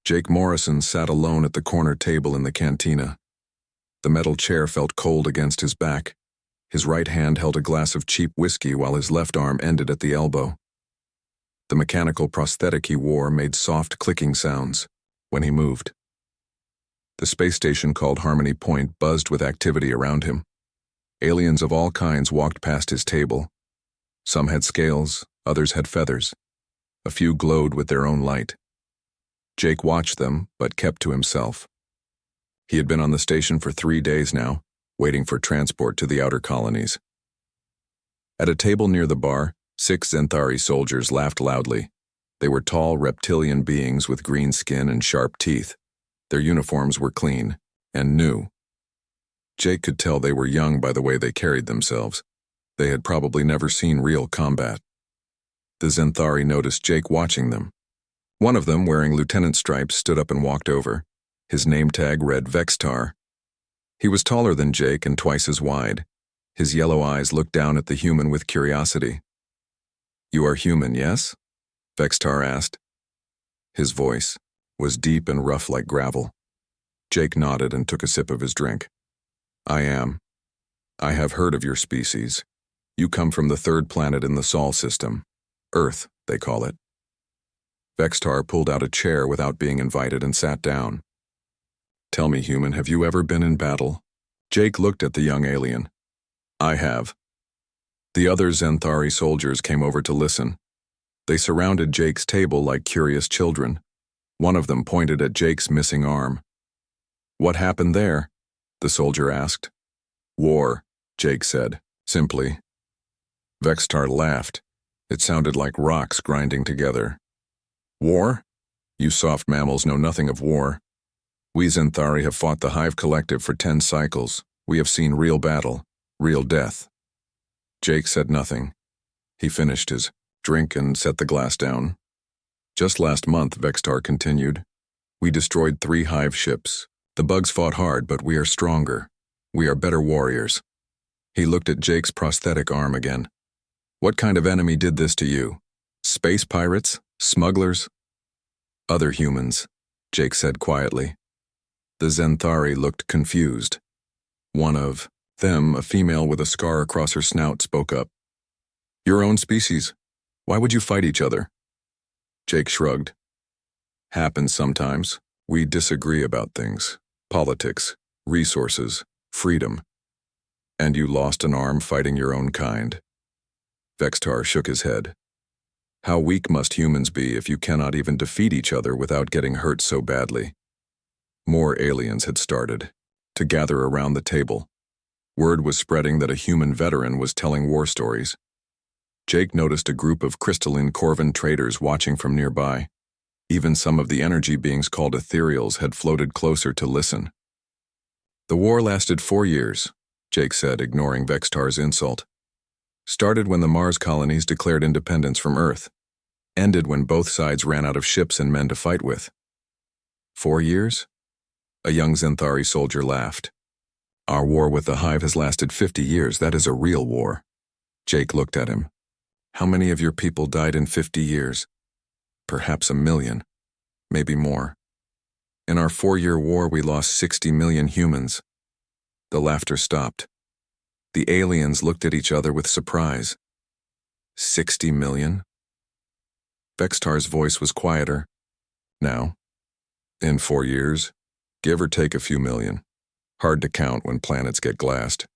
Jake Morrison sat alone at the corner table in the cantina. The metal chair felt cold against his back. His right hand held a glass of cheap whiskey while his left arm ended at the elbow. The mechanical prosthetic he wore made soft clicking sounds when he moved. The space station called Harmony Point buzzed with activity around him. Aliens of all kinds walked past his table. Some had scales, others had feathers. A few glowed with their own light. Jake watched them, but kept to himself. He had been on the station for 3 days now, waiting for transport to the outer colonies. At a table near the bar, 6 Zenthari soldiers laughed loudly. They were tall reptilian beings with green skin and sharp teeth. Their uniforms were clean and new. Jake could tell they were young by the way they carried themselves. They had probably never seen real combat. The Zenthari noticed Jake watching them. One of them, wearing lieutenant stripes, stood up and walked over. His name tag read Vextar. He was taller than Jake and twice as wide. His yellow eyes looked down at the human with curiosity. "You are human, yes?" Vextar asked. His voice was deep and rough like gravel. Jake nodded and took a sip of his drink. "I am. I have heard of your species. You come from the 3rd planet in the Sol system. Earth, they call it." Vextar pulled out a chair without being invited and sat down. "Tell me, human, have you ever been in battle?" Jake looked at the young alien. "I have." The other Zenthari soldiers came over to listen. They surrounded Jake's table like curious children. One of them pointed at Jake's missing arm. "What happened there?" the soldier asked. "War," Jake said, simply. Vextar laughed. It sounded like rocks grinding together. "War? You soft mammals know nothing of war. We Zenthari have fought the Hive Collective for 10 cycles. We have seen real battle, real death." Jake said nothing. He finished his drink and set the glass down. "Just last month," Vextar continued, "we destroyed 3 Hive ships. The bugs fought hard, but we are stronger. We are better warriors." He looked at Jake's prosthetic arm again. "What kind of enemy did this to you? Space pirates? Smugglers?" "Other humans," Jake said quietly. The Zenthari looked confused. One of them, a female with a scar across her snout, spoke up. "Your own species. Why would you fight each other?" Jake shrugged. "Happens sometimes. We disagree about things. Politics, resources, freedom. And you lost an arm fighting your own kind." Vextar shook his head. "How weak must humans be if you cannot even defeat each other without getting hurt so badly?" More aliens had started to gather around the table. Word was spreading that a human veteran was telling war stories. Jake noticed a group of crystalline Corvan traders watching from nearby. Even some of the energy beings called ethereals had floated closer to listen. "The war lasted 4 years," Jake said, ignoring Vextar's insult. "Started when the Mars colonies declared independence from Earth. Ended when both sides ran out of ships and men to fight with." 4 years? A young Zenthari soldier laughed. "Our war with the Hive has lasted 50 years. That is a real war." Jake looked at him. "How many of your people died in 50 years? Perhaps 1 million. Maybe more. In our 4-year war, we lost 60 million humans." The laughter stopped. The aliens looked at each other with surprise. 60 million? Vextar's voice was quieter. "Now, in 4 years, give or take a few million. Hard to count when planets get glassed."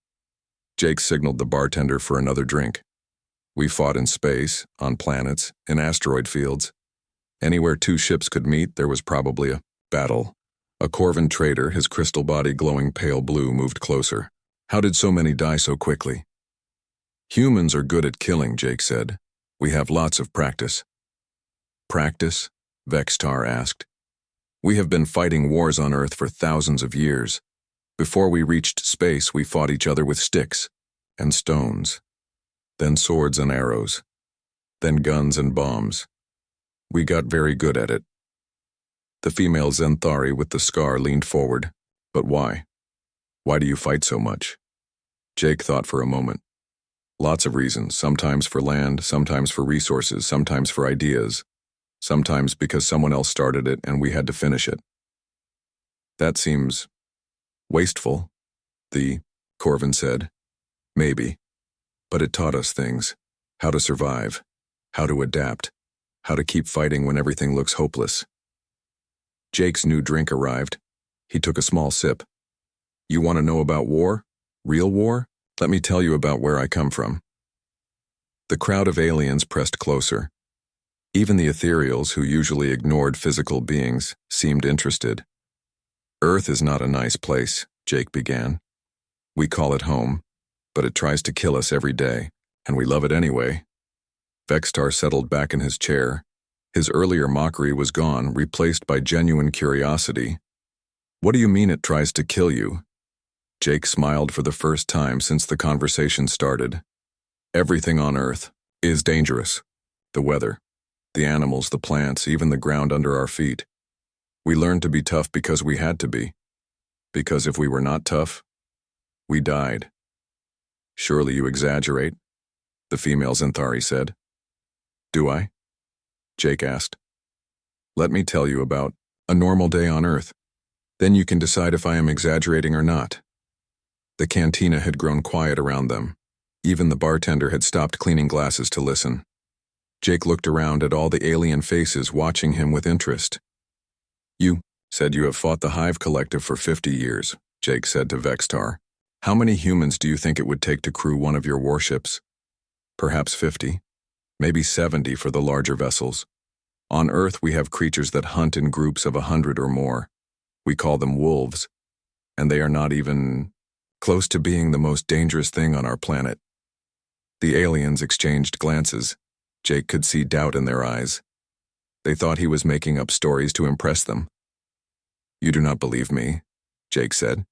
Jake signaled the bartender for another drink. "We fought in space, on planets, in asteroid fields. Anywhere 2 ships could meet, there was probably a battle." A Corvan trader, his crystal body glowing pale blue, moved closer. "How did so many die so quickly?" "Humans are good at killing," Jake said. "We have lots of practice." "Practice?" Vextar asked. "We have been fighting wars on Earth for thousands of years. Before we reached space, we fought each other with sticks and stones, then swords and arrows, then guns and bombs. We got very good at it." The female Zenthari with the scar leaned forward. "But why? Why do you fight so much?" Jake thought for a moment. "Lots of reasons, sometimes for land, sometimes for resources, sometimes for ideas. Sometimes because someone else started it and we had to finish it. That seems wasteful, the Corvin said. Maybe. But it taught us things. How to survive. How to adapt. How to keep fighting when everything looks hopeless. Jake's new drink arrived. He took a small sip. You want to know about war? Real war? Let me tell you about where I come from. The crowd of aliens pressed closer. Even the ethereals, who usually ignored physical beings, seemed interested. Earth is not a nice place, Jake began. We call it home, but it tries to kill us every day, and we love it anyway. Vextar settled back in his chair. His earlier mockery was gone, replaced by genuine curiosity. What do you mean it tries to kill you? Jake smiled for the first time since the conversation started. Everything on Earth is dangerous. The weather, the animals, the plants, even the ground under our feet. We learned to be tough because we had to be. Because if we were not tough, we died. Surely you exaggerate, the female Zenthari said. Do I? Jake asked. Let me tell you about a normal day on Earth. Then you can decide if I am exaggerating or not. The cantina had grown quiet around them. Even the bartender had stopped cleaning glasses to listen. Jake looked around at all the alien faces watching him with interest. You said you have fought the Hive Collective for 50 years, Jake said to Vextar. How many humans do you think it would take to crew one of your warships? Perhaps 50, maybe 70 for the larger vessels. On Earth we have creatures that hunt in groups of 100 or more. We call them wolves, and they are not even close to being the most dangerous thing on our planet. The aliens exchanged glances. Jake could see doubt in their eyes. They thought he was making up stories to impress them. You do not believe me, Jake said.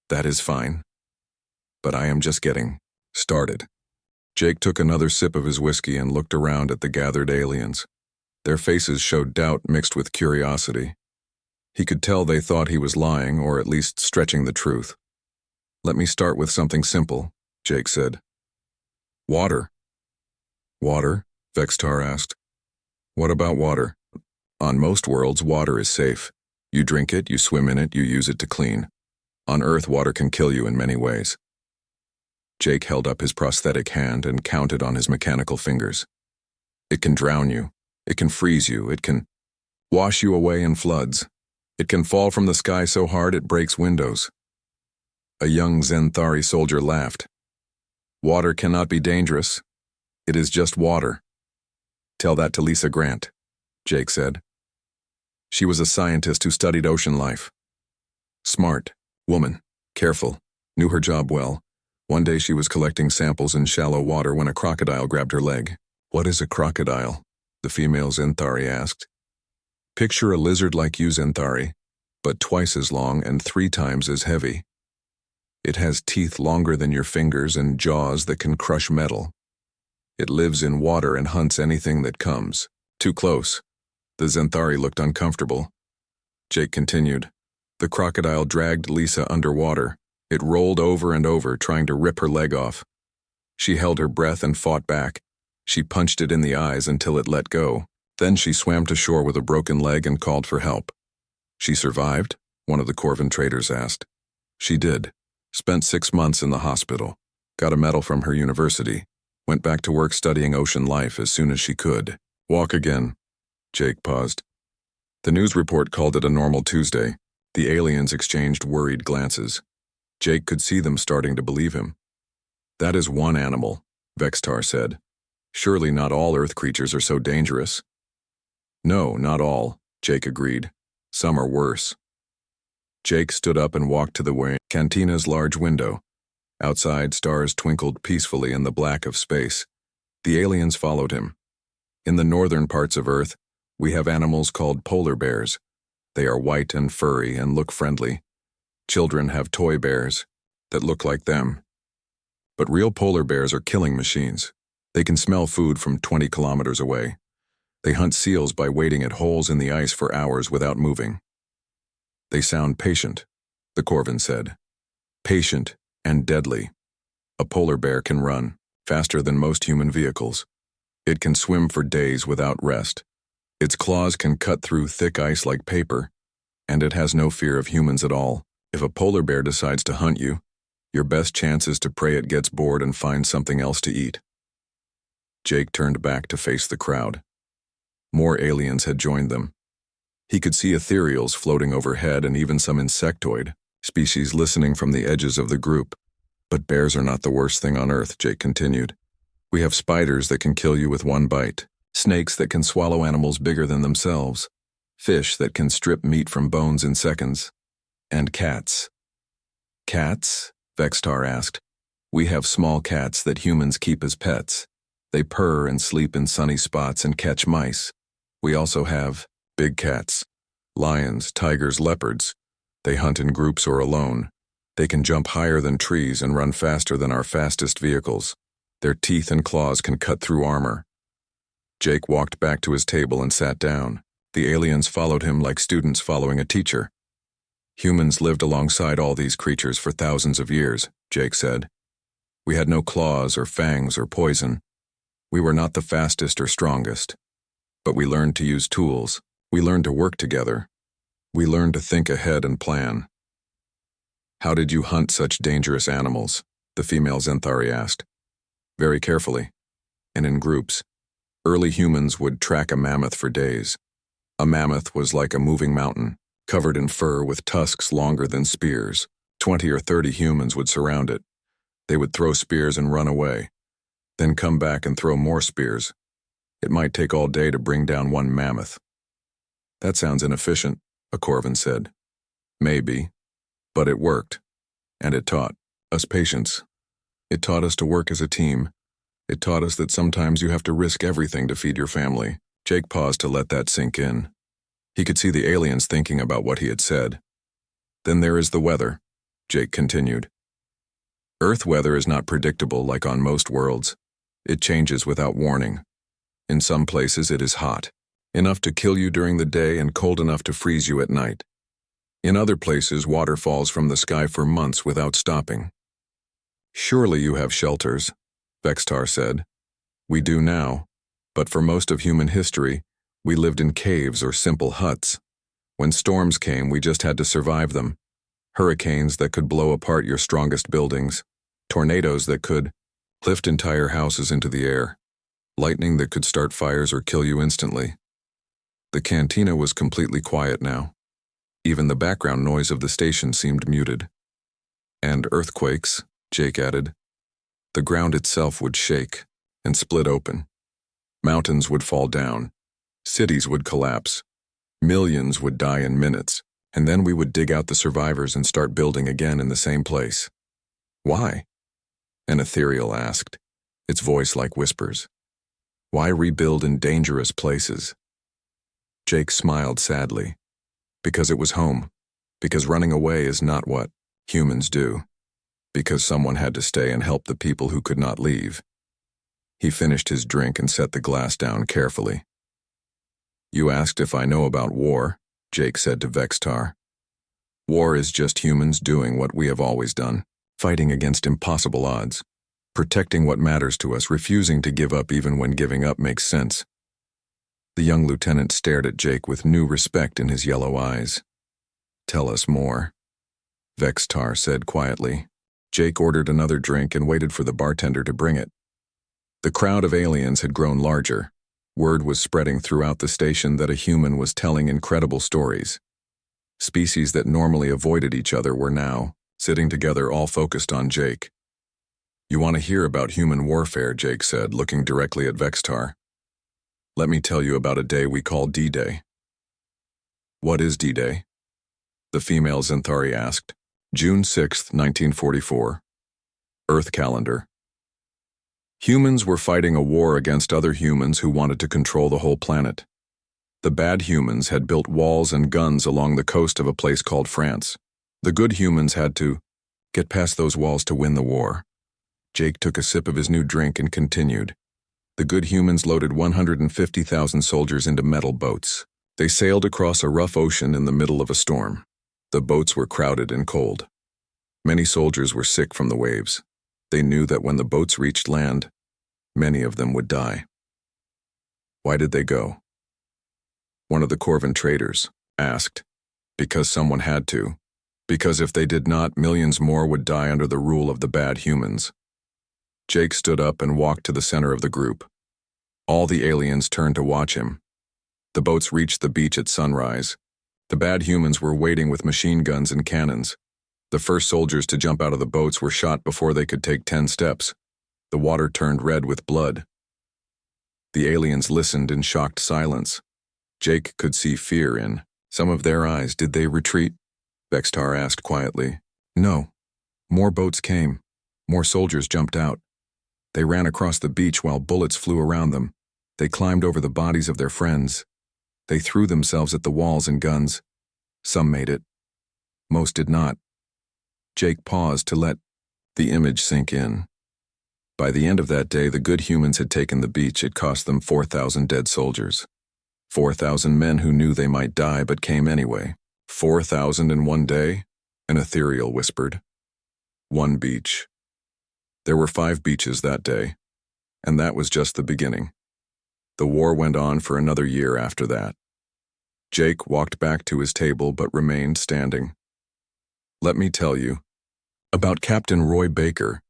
That is fine. But I am just getting started. Jake took another sip of his whiskey and looked around at the gathered aliens. Their faces showed doubt mixed with curiosity. He could tell they thought he was lying, or at least stretching the truth. Let me start with something simple, Jake said. Water. Water? Vextar asked. What about water? On most worlds, water is safe. You drink it, you swim in it, you use it to clean. On Earth, water can kill you in many ways. Jake held up his prosthetic hand and counted on his mechanical fingers. It can drown you. It can freeze you. It can wash you away in floods. It can fall from the sky so hard it breaks windows. A young Zenthari soldier laughed. Water cannot be dangerous. It is just water. Tell that to Lisa Grant, Jake said. She was a scientist who studied ocean life. Smart, woman, careful, knew her job well. One day she was collecting samples in shallow water when a crocodile grabbed her leg. What is a crocodile? The female Zenthari asked. Picture a lizard like you, Zenthari, but twice as long and 3 times as heavy. It has teeth longer than your fingers and jaws that can crush metal. It lives in water and hunts anything that comes. Too close. The Zenthari looked uncomfortable. Jake continued. The crocodile dragged Lisa underwater. It rolled over and over, trying to rip her leg off. She held her breath and fought back. She punched it in the eyes until it let go. Then she swam to shore with a broken leg and called for help. She survived? One of the Corvin traders asked. She did. Spent 6 months in the hospital. Got a medal from her university. Went back to work studying ocean life as soon as she could. Walk again. Jake paused. The news report called it a normal Tuesday. The aliens exchanged worried glances. Jake could see them starting to believe him. That is one animal, Vextar said. Surely not all Earth creatures are so dangerous. No, not all, Jake agreed. Some are worse. Jake stood up and walked to the cantina's large window. Outside, stars twinkled peacefully in the black of space. The aliens followed him. In the northern parts of Earth, we have animals called polar bears. They are white and furry and look friendly. Children have toy bears that look like them. But real polar bears are killing machines. They can smell food from 20 kilometers away. They hunt seals by waiting at holes in the ice for hours without moving. They sound patient, the Corvin said. Patient and deadly. A polar bear can run faster than most human vehicles. It can swim for days without rest. Its claws can cut through thick ice like paper, and it has no fear of humans at all. If a polar bear decides to hunt you, your best chance is to pray it gets bored and finds something else to eat. Jake turned back to face the crowd. More aliens had joined them. He could see ethereals floating overhead and even some insectoid species listening from the edges of the group. But bears are not the worst thing on Earth, Jake continued. We have spiders that can kill you with one bite, snakes that can swallow animals bigger than themselves, fish that can strip meat from bones in seconds, and cats. Cats? Vextar asked. We have small cats that humans keep as pets. They purr and sleep in sunny spots and catch mice. We also have big cats, lions, tigers, leopards. They hunt in groups or alone. They can jump higher than trees and run faster than our fastest vehicles. Their teeth and claws can cut through armor. Jake walked back to his table and sat down. The aliens followed him like students following a teacher. Humans lived alongside all these creatures for thousands of years, Jake said. We had no claws or fangs or poison. We were not the fastest or strongest. But we learned to use tools. We learned to work together. We learned to think ahead and plan. How did you hunt such dangerous animals? The female Zenthari asked. Very carefully, and in groups. Early humans would track a mammoth for days. A mammoth was like a moving mountain, covered in fur with tusks longer than spears. 20 or 30 humans would surround it. They would throw spears and run away, then come back and throw more spears. It might take all day to bring down one mammoth. That sounds inefficient, a Corvan said. Maybe, but it worked, and it taught us patience. It taught us to work as a team. It taught us that sometimes you have to risk everything to feed your family. Jake paused to let that sink in. He could see the aliens thinking about what he had said. Then there is the weather, Jake continued. Earth weather is not predictable like on most worlds. It changes without warning. In some places it is hot, enough to kill you during the day and cold enough to freeze you at night. In other places, water falls from the sky for months without stopping. Surely you have shelters, Vextar said. We do now, but for most of human history, we lived in caves or simple huts. When storms came, we just had to survive them. Hurricanes that could blow apart your strongest buildings, tornadoes that could lift entire houses into the air, lightning that could start fires or kill you instantly. The cantina was completely quiet now. Even the background noise of the station seemed muted. And earthquakes, Jake added. The ground itself would shake and split open. Mountains would fall down. Cities would collapse. Millions would die in minutes, and then we would dig out the survivors and start building again in the same place. Why? An ethereal asked, its voice like whispers. Why rebuild in dangerous places? Jake smiled sadly. Because it was home. Because running away is not what humans do. Because someone had to stay and help the people who could not leave. He finished his drink and set the glass down carefully. You asked if I know about war, Jake said to Vextar. War is just humans doing what we have always done, fighting against impossible odds, protecting what matters to us, refusing to give up even when giving up makes sense. The young lieutenant stared at Jake with new respect in his yellow eyes. Tell us more, Vextar said quietly. Jake ordered another drink and waited for the bartender to bring it. The crowd of aliens had grown larger. Word was spreading throughout the station that a human was telling incredible stories. Species that normally avoided each other were now sitting together, all focused on Jake. You want to hear about human warfare, Jake said, looking directly at Vextar. Let me tell you about a day we call D-Day. What is D-Day? The female Zenthari asked. June 6, 1944. Earth calendar. Humans were fighting a war against other humans who wanted to control the whole planet. The bad humans had built walls and guns along the coast of a place called France. The good humans had to get past those walls to win the war. Jake took a sip of his new drink and continued. The good humans loaded 150,000 soldiers into metal boats. They sailed across a rough ocean in the middle of a storm. The boats were crowded and cold. Many soldiers were sick from the waves. They knew that when the boats reached land, many of them would die. Why did they go? One of the Corvin traders asked. Because someone had to. Because if they did not, millions more would die under the rule of the bad humans. Jake stood up and walked to the center of the group. All the aliens turned to watch him. The boats reached the beach at sunrise. The bad humans were waiting with machine guns and cannons. The first soldiers to jump out of the boats were shot before they could take 10 steps. The water turned red with blood. The aliens listened in shocked silence. Jake could see fear in some of their eyes. Did they retreat? Vextar asked quietly. No. More boats came. More soldiers jumped out. They ran across the beach while bullets flew around them. They climbed over the bodies of their friends. They threw themselves at the walls and guns. Some made it. Most did not. Jake paused to let the image sink in. By the end of that day, the good humans had taken the beach. It cost them 4,000 dead soldiers. 4,000 men who knew they might die but came anyway. 4,000 in one day? An ethereal whispered. One beach. There were 5 beaches that day, and that was just the beginning. The war went on for another year after that. Jake walked back to his table but remained standing. Let me tell you about Captain Roy Baker.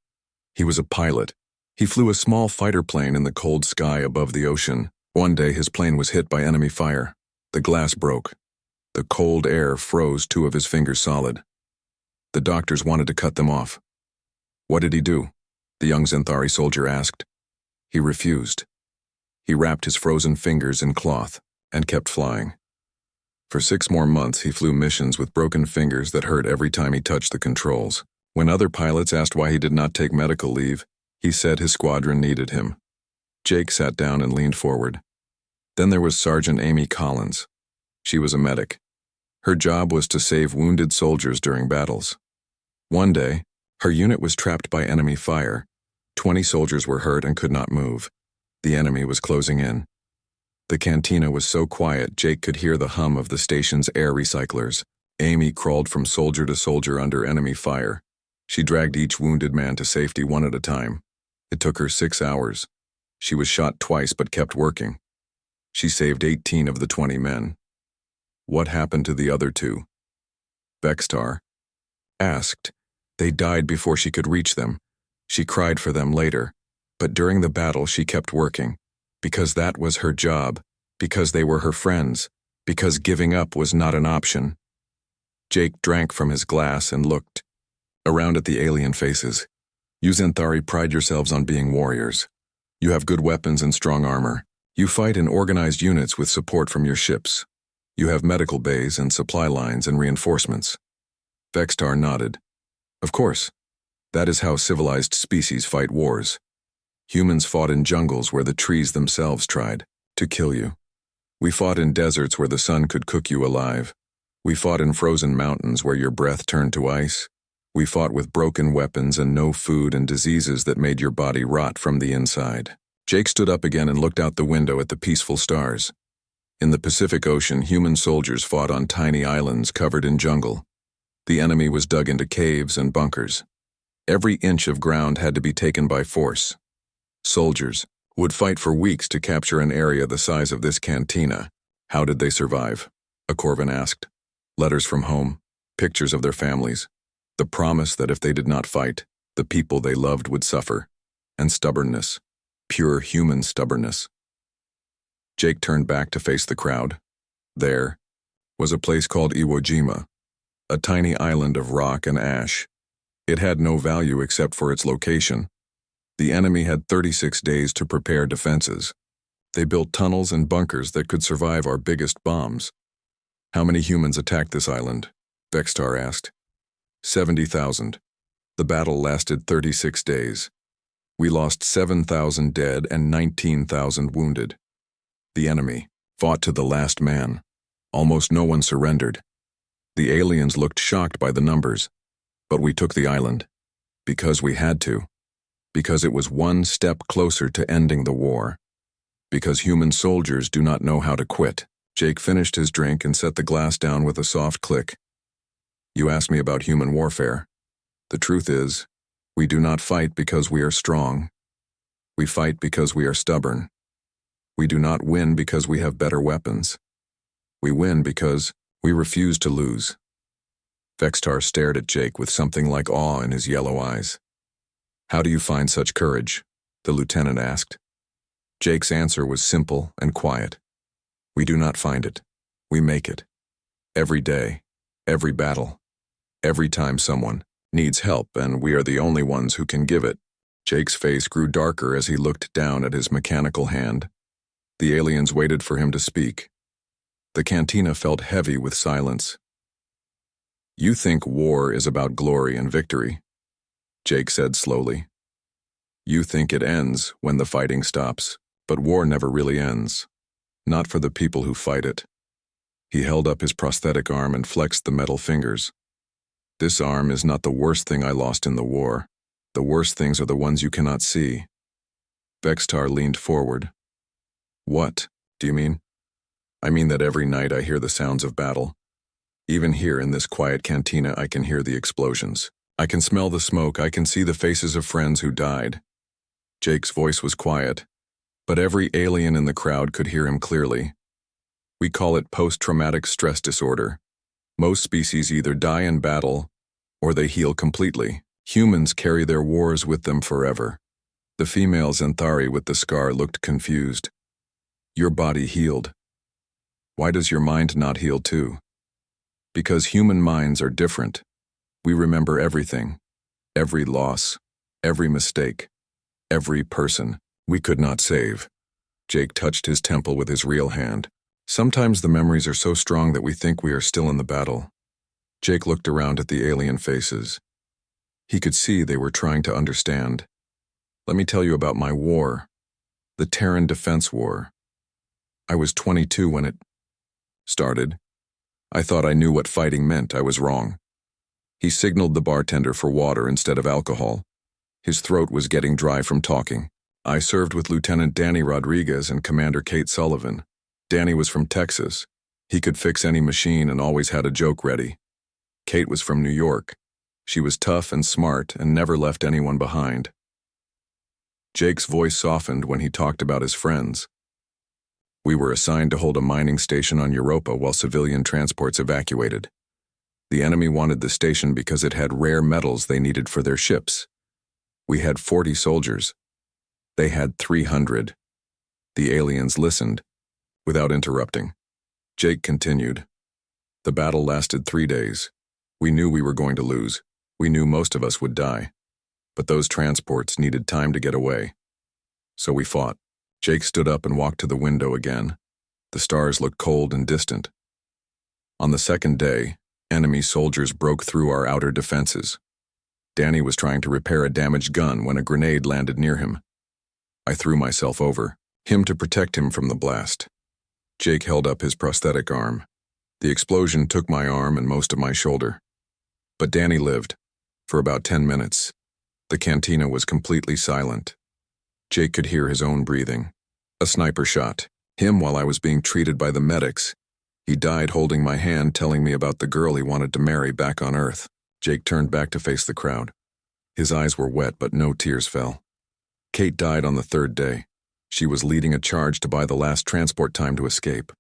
He was a pilot. He flew a small fighter plane in the cold sky above the ocean. One day his plane was hit by enemy fire. The glass broke. The cold air froze 2 of his fingers solid. The doctors wanted to cut them off. What did he do? The young Xanthari soldier asked. He refused. He wrapped his frozen fingers in cloth and kept flying. For 6 more months he flew missions with broken fingers that hurt every time he touched the controls. When other pilots asked why he did not take medical leave, he said his squadron needed him. Jake sat down and leaned forward. Then there was Sergeant Amy Collins. She was a medic. Her job was to save wounded soldiers during battles. One day, her unit was trapped by enemy fire. 20 soldiers were hurt and could not move. The enemy was closing in. The cantina was so quiet Jake could hear the hum of the station's air recyclers. Amy crawled from soldier to soldier under enemy fire. She dragged each wounded man to safety one at a time. It took her 6 hours. She was shot twice but kept working. She saved 18 of the 20 men. What happened to the other 2? Vextar asked. They died before she could reach them. She cried for them later, but during the battle she kept working, because that was her job, because they were her friends, because giving up was not an option. Jake drank from his glass and looked around at the alien faces. You Xanthari pride yourselves on being warriors. You have good weapons and strong armor. You fight in organized units with support from your ships. You have medical bays and supply lines and reinforcements. Vextar nodded. Of course. That is how civilized species fight wars. Humans fought in jungles where the trees themselves tried to kill you. We fought in deserts where the sun could cook you alive. We fought in frozen mountains where your breath turned to ice. We fought with broken weapons and no food and diseases that made your body rot from the inside. Jake stood up again and looked out the window at the peaceful stars. In the Pacific Ocean, human soldiers fought on tiny islands covered in jungle. The enemy was dug into caves and bunkers. Every inch of ground had to be taken by force. Soldiers would fight for weeks to capture an area the size of this cantina. How did they survive? A Corvin asked. Letters from home, pictures of their families, the promise that if they did not fight, the people they loved would suffer, and stubbornness, pure human stubbornness. Jake turned back to face the crowd. There was a place called Iwo Jima, a tiny island of rock and ash. It had no value except for its location. The enemy had 36 days to prepare defenses. They built tunnels and bunkers that could survive our biggest bombs. How many humans attacked this island? Vextar asked. 70,000. The battle lasted 36 days. We lost 7,000 dead and 19,000 wounded. The enemy fought to the last man. Almost no one surrendered. The aliens looked shocked by the numbers, but we took the island. Because we had to. Because it was one step closer to ending the war. Because human soldiers do not know how to quit. Jake finished his drink and set the glass down with a soft click. You asked me about human warfare. The truth is, we do not fight because we are strong. We fight because we are stubborn. We do not win because we have better weapons. We win because we refuse to lose. Vextar stared at Jake with something like awe in his yellow eyes. How do you find such courage? The lieutenant asked. Jake's answer was simple and quiet. We do not find it. We make it. Every day, every battle, every time someone needs help, and we are the only ones who can give it. Jake's face grew darker as he looked down at his mechanical hand. The aliens waited for him to speak. The cantina felt heavy with silence. You think war is about glory and victory, Jake said slowly. You think it ends when the fighting stops, but war never really ends. Not for the people who fight it. He held up his prosthetic arm and flexed the metal fingers. This arm is not the worst thing I lost in the war. The worst things are the ones you cannot see. Vextar leaned forward. What do you mean? I mean that every night I hear the sounds of battle. Even here in this quiet cantina, I can hear the explosions. I can smell the smoke. I can see the faces of friends who died. Jake's voice was quiet, but every alien in the crowd could hear him clearly. We call it post-traumatic stress disorder. Most species either die in battle or they heal completely. Humans carry their wars with them forever. The female Xanthari with the scar looked confused. Your body healed. Why does your mind not heal too? Because human minds are different. We remember everything, every loss, every mistake, every person we could not save. Jake touched his temple with his real hand. Sometimes the memories are so strong that we think we are still in the battle. Jake looked around at the alien faces. He could see they were trying to understand. Let me tell you about my war, the Terran Defense War. I was 22 when it started. I thought I knew what fighting meant. I was wrong. He signaled the bartender for water instead of alcohol. His throat was getting dry from talking. I served with Lieutenant Danny Rodriguez and Commander Kate Sullivan. Danny was from Texas. He could fix any machine and always had a joke ready. Kate was from New York. She was tough and smart and never left anyone behind. Jake's voice softened when he talked about his friends. We were assigned to hold a mining station on Europa while civilian transports evacuated. The enemy wanted the station because it had rare metals they needed for their ships. We had 40 soldiers. They had 300. The aliens listened, without interrupting. Jake continued. The battle lasted 3 days. We knew we were going to lose. We knew most of us would die. But those transports needed time to get away. So we fought. Jake stood up and walked to the window again. The stars looked cold and distant. On the second day, enemy soldiers broke through our outer defenses. Danny was trying to repair a damaged gun when a grenade landed near him. I threw myself over him to protect him from the blast. Jake held up his prosthetic arm. The explosion took my arm and most of my shoulder. But Danny lived, for about 10 minutes. The cantina was completely silent. Jake could hear his own breathing. A sniper shot him while I was being treated by the medics. He died holding my hand, telling me about the girl he wanted to marry back on Earth. Jake turned back to face the crowd. His eyes were wet, but no tears fell. Kate died on the third day. She was leading a charge to buy the last transport time to escape.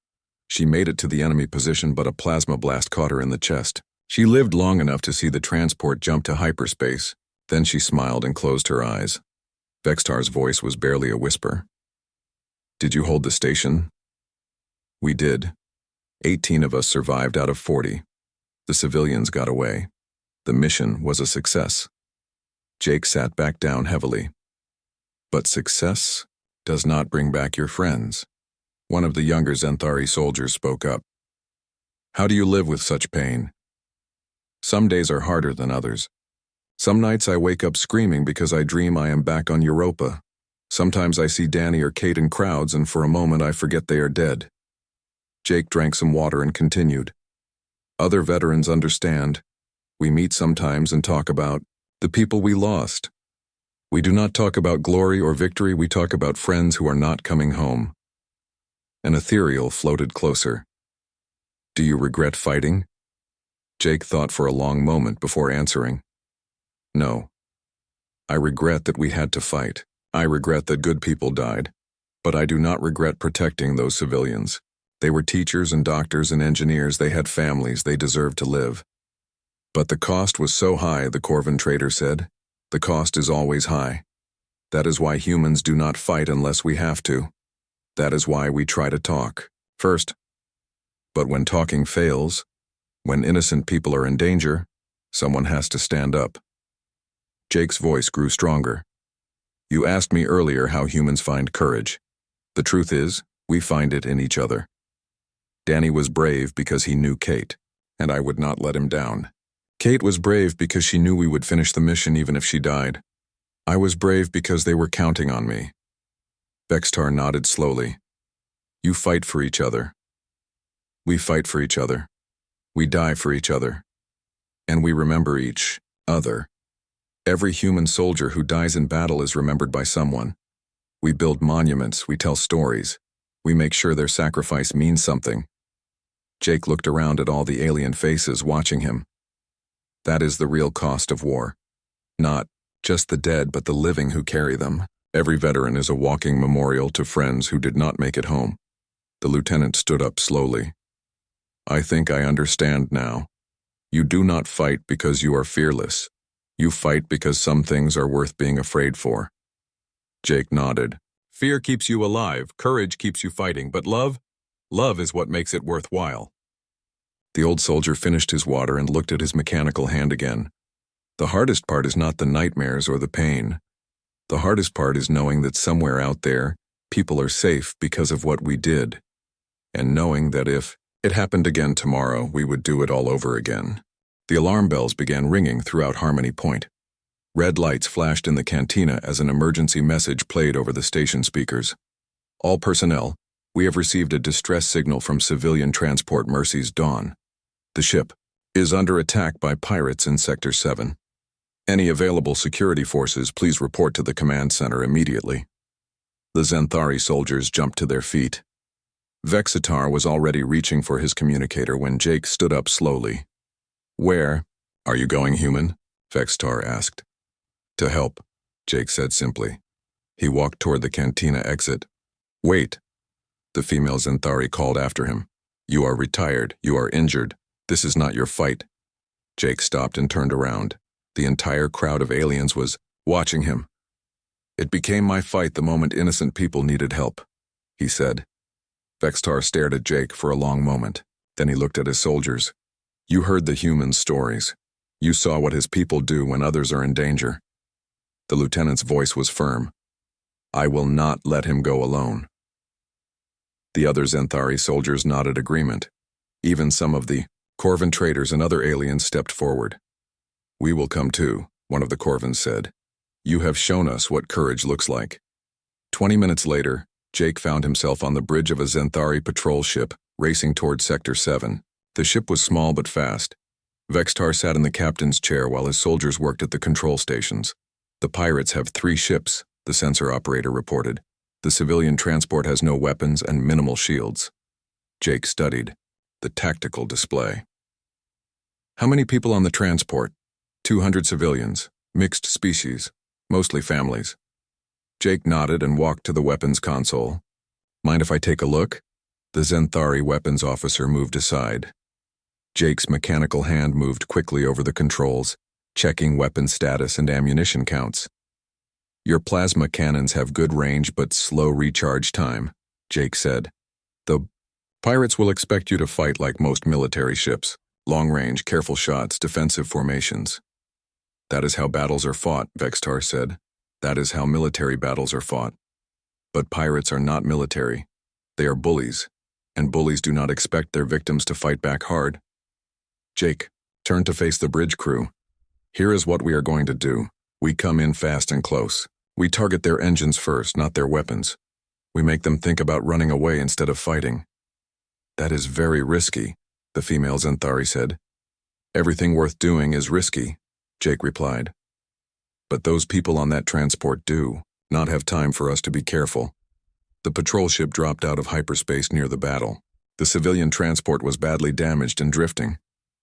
She made it to the enemy position, but a plasma blast caught her in the chest. She lived long enough to see the transport jump to hyperspace. Then she smiled and closed her eyes. Vextar's voice was barely a whisper. Did you hold the station? We did. 18 of us survived out of 40. The civilians got away. The mission was a success. Jake sat back down heavily. But success does not bring back your friends. One of the younger Xanthari soldiers spoke up. How do you live with such pain? Some days are harder than others. Some nights I wake up screaming because I dream I am back on Europa. Sometimes I see Danny or Kate in crowds and for a moment I forget they are dead. Jake drank some water and continued. Other veterans understand. We meet sometimes and talk about the people we lost. We do not talk about glory or victory, we talk about friends who are not coming home. An ethereal floated closer. Do you regret fighting? Jake thought for a long moment before answering. No. I regret that we had to fight. I regret that good people died. But I do not regret protecting those civilians. They were teachers and doctors and engineers. They had families. They deserved to live. But the cost was so high, the Corvan trader said. The cost is always high. That is why humans do not fight unless we have to. That is why we try to talk first. But when talking fails, when innocent people are in danger, someone has to stand up. Jake's voice grew stronger. You asked me earlier how humans find courage. The truth is, we find it in each other. Danny was brave because he knew Kate, and I would not let him down. Kate was brave because she knew we would finish the mission even if she died. I was brave because they were counting on me. Vextar nodded slowly. You fight for each other. We fight for each other. We die for each other. And we remember each other. Every human soldier who dies in battle is remembered by someone. We build monuments, we tell stories. We make sure their sacrifice means something. Jake looked around at all the alien faces watching him. That is the real cost of war. Not just the dead, but the living who carry them. Every veteran is a walking memorial to friends who did not make it home. The lieutenant stood up slowly. I think I understand now. You do not fight because you are fearless. You fight because some things are worth being afraid for. Jake nodded. Fear keeps you alive, courage keeps you fighting, but love is what makes it worthwhile. The old soldier finished his water and looked at his mechanical hand again. The hardest part is not the nightmares or the pain. The hardest part is knowing that somewhere out there, people are safe because of what we did. And knowing that if it happened again tomorrow, we would do it all over again. The alarm bells began ringing throughout Harmony Point. Red lights flashed in the cantina as an emergency message played over the station speakers. All personnel, we have received a distress signal from civilian transport Mercy's Dawn. The ship is under attack by pirates in Sector 7. Any available security forces, please report to the command center immediately. The Zenthari soldiers jumped to their feet. Vexitar was already reaching for his communicator when Jake stood up slowly. Where are you going, human? Vexitar asked. To help, Jake said simply. He walked toward the cantina exit. Wait, the female Zenthari called after him. You are retired, you are injured. This is not your fight. Jake stopped and turned around. The entire crowd of aliens was watching him. It became my fight the moment innocent people needed help, he said. Vexitar stared at Jake for a long moment. Then he looked at his soldiers. You heard the human's stories. You saw what his people do when others are in danger. The lieutenant's voice was firm. I will not let him go alone. The other Zenthari soldiers nodded agreement. Even some of the Corvan traders and other aliens stepped forward. We will come too, one of the Corvans said. You have shown us what courage looks like. 20 minutes later, Jake found himself on the bridge of a Zenthari patrol ship, racing toward Sector 7. The ship was small but fast. Vexitar sat in the captain's chair while his soldiers worked at the control stations. The pirates have 3 ships, the sensor operator reported. The civilian transport has no weapons and minimal shields. Jake studied the tactical display. How many people on the transport? 200 civilians, mixed species, mostly families. Jake nodded and walked to the weapons console. Mind if I take a look? The Zenthari weapons officer moved aside. Jake's mechanical hand moved quickly over the controls, checking weapon status and ammunition counts. Your plasma cannons have good range but slow recharge time, Jake said. The pirates will expect you to fight like most military ships. Long range, careful shots, defensive formations. That is how battles are fought, Vexitar said. That is how military battles are fought. But pirates are not military. They are bullies, and bullies do not expect their victims to fight back hard. Jake turned to face the bridge crew. Here is what we are going to do. We come in fast and close. We target their engines first, not their weapons. We make them think about running away instead of fighting. That is very risky, the female Zenthari said. Everything worth doing is risky, Jake replied. But those people on that transport do not have time for us to be careful. The patrol ship dropped out of hyperspace near the battle. The civilian transport was badly damaged and drifting.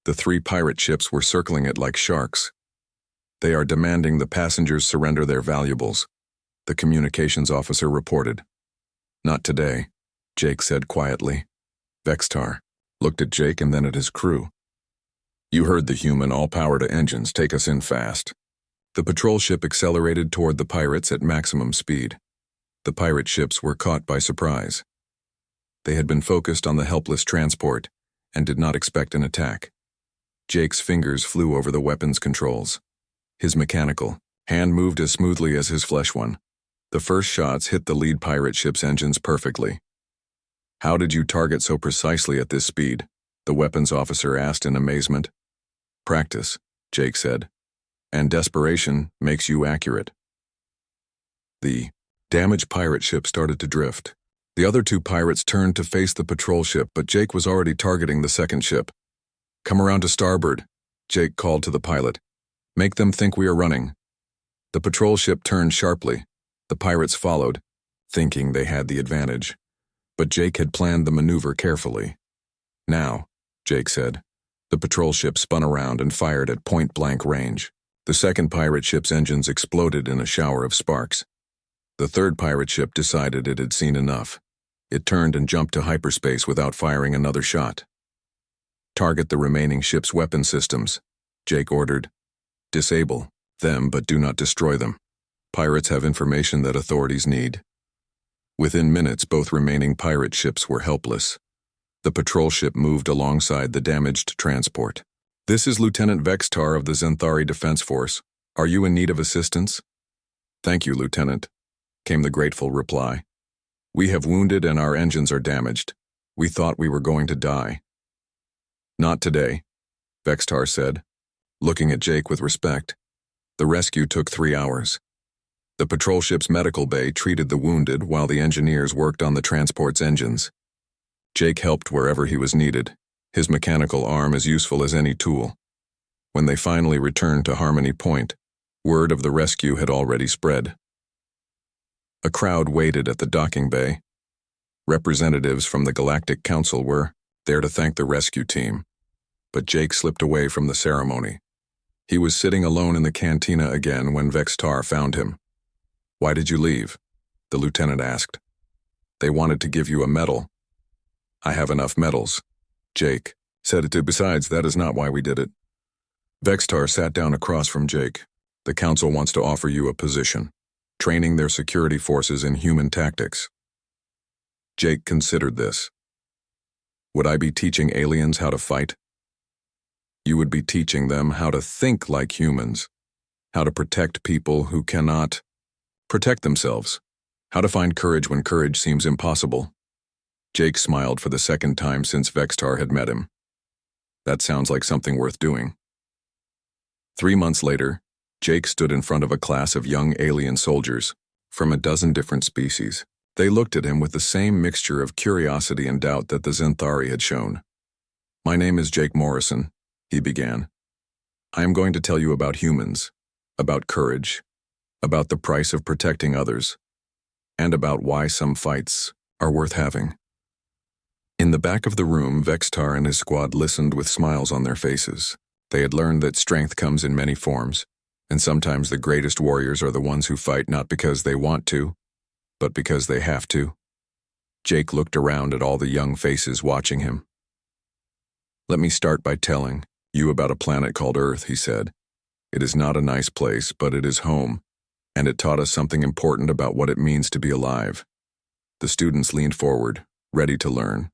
The 3 pirate ships were circling it like sharks. They are demanding the passengers surrender their valuables, the communications officer reported. Not today, Jake said quietly. Vextar looked at Jake and then at his crew. You heard the human, all power to engines, take us in fast. The patrol ship accelerated toward the pirates at maximum speed. The pirate ships were caught by surprise. They had been focused on the helpless transport and did not expect an attack. Jake's fingers flew over the weapons controls. His mechanical hand moved as smoothly as his flesh one. The first shots hit the lead pirate ship's engines perfectly. How did you target so precisely at this speed? The weapons officer asked in amazement. Practice, Jake said. And desperation makes you accurate. The damaged pirate ship started to drift. The other two pirates turned to face the patrol ship, but Jake was already targeting the second ship. Come around to starboard, Jake called to the pilot. Make them think we are running. The patrol ship turned sharply. The pirates followed, thinking they had the advantage. But Jake had planned the maneuver carefully. Now, Jake said. The patrol ship spun around and fired at point-blank range. The second pirate ship's engines exploded in a shower of sparks. The third pirate ship decided it had seen enough. It turned and jumped to hyperspace without firing another shot. Target the remaining ship's weapon systems, Jake ordered. Disable them, but do not destroy them. Pirates have information that authorities need. Within minutes, both remaining pirate ships were helpless. The patrol ship moved alongside the damaged transport. This is Lieutenant Vextar of the Zenthari Defense Force. Are you in need of assistance? Thank you, Lieutenant, came the grateful reply. We have wounded and our engines are damaged. We thought we were going to die. Not today, Vextar said, looking at Jake with respect. The rescue took 3 hours. The patrol ship's medical bay treated the wounded while the engineers worked on the transport's engines. Jake helped wherever he was needed, his mechanical arm as useful as any tool. When they finally returned to Harmony Point, word of the rescue had already spread. A crowd waited at the docking bay. Representatives from the Galactic Council were there to thank the rescue team. But Jake slipped away from the ceremony. He was sitting alone in the cantina again when Vextar found him. Why did you leave? The lieutenant asked. They wanted to give you a medal. I have enough medals, Jake said it. Besides, that is not why we did it. Vextar sat down across from Jake. The council wants to offer you a position, training their security forces in human tactics. Jake considered this. Would I be teaching aliens how to fight? You would be teaching them how to think like humans, how to protect people who cannot protect themselves, how to find courage when courage seems impossible. Jake smiled for the second time since Vextar had met him. That sounds like something worth doing. 3 months later, Jake stood in front of a class of young alien soldiers from a dozen different species. They looked at him with the same mixture of curiosity and doubt that the Zenthari had shown. My name is Jake Morrison, he began. I am going to tell you about humans, about courage, about the price of protecting others, and about why some fights are worth having. In the back of the room, Vextar and his squad listened with smiles on their faces. They had learned that strength comes in many forms, and sometimes the greatest warriors are the ones who fight not because they want to, but because they have to. Jake looked around at all the young faces watching him. Let me start by telling you about a planet called Earth, he said. It is not a nice place, but it is home, and it taught us something important about what it means to be alive. The students leaned forward, ready to learn.